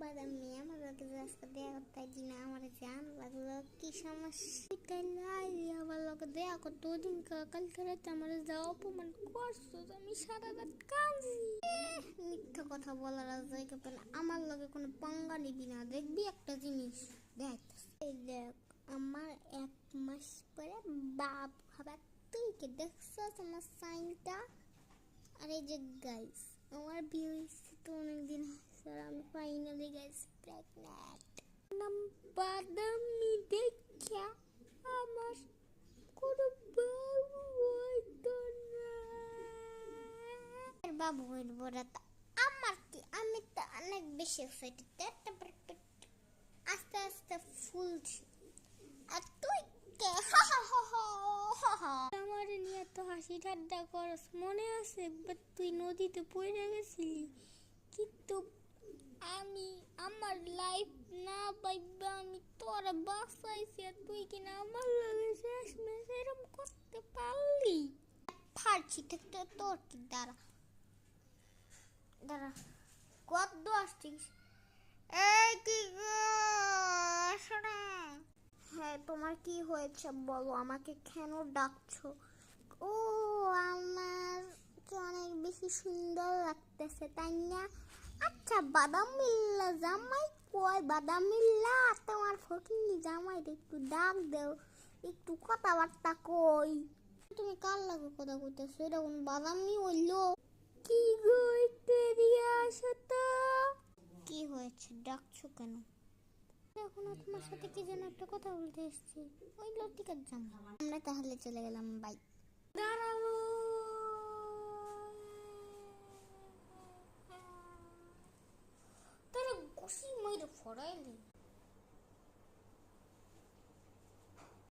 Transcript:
বাদাম নিয়ে আমার লোকে রাস্তা দেয়া করতে দিন আমার জান লাগলো কি সমস্যা আমার লোকে দেয়া করতো ওদিন কালকে রাতে আমার যা অপমান করছো আমি সারা রাত কাঁদছি। মিথ্যা কথা বলার জায়গা পেলে আমার লোকে কোনো পাঙ্গা নিবি না। দেখবি একটা জিনিস দেখ, এই দেখ আমার 1 মাস পরে বাপ হবে। তুই কি দেখছস আমার সাইনটা? আর এই যে গাইস আমার বিয়ে হয়েছে তো অনেকদিন আমি ফাইনালি গাইস প্রেগনেন্ট। বাদামি দেখা আমার কোনো বাবু হইতো না। বাবু হইব না তা আমার কি? আমি তো অনেক বেশি এক্সাইটেড। আস্তে আস্তে ফুলছি আর তুই কে? আমার নিয়ে তো হাসি ঠাট্টা করস মনে আছে একবার তুই নদীতে পড়ে গেছিলি, কিন্তু আমি আমার লাইফ না পাইবা আমি তোরা বাঁচাইছি আর তুই কিনা আমার লাগে শেষমেশ এরকম করতে পারলি? ফাড়ছি থাকতে তোর কি দাঁড়া দাঁড়া কত আসছিস? এই কি হ্যাঁ তোমার কি হয়েছে বলো, আমাকে কেন ডাকছো? ও আমার অনেক বেশি সুন্দর লাগতেছে তাই না? আচ্ছা বাদাম মিল্লা জামাই কই? বাদাম মিল্লা তোমার ফকিনি জামাই একটু ডাক দাও, একটু কথাবার্তা কই। তুমি কার লাগে কথা কইতেছো? এটা কোন বাদামি হইলো? কি গো একটু এদিকে আসো তো। কি হয়েছে ডাকছো কেন? এখন তোমার সাথে কি যেন একটা কথা বলতে এসেছি। ওই লতিকার জামা। আমরা তাহলে চলে গেলাম বাই। দাঁড়ালো তারা ঘুষি মাইরে ফড়াইলি।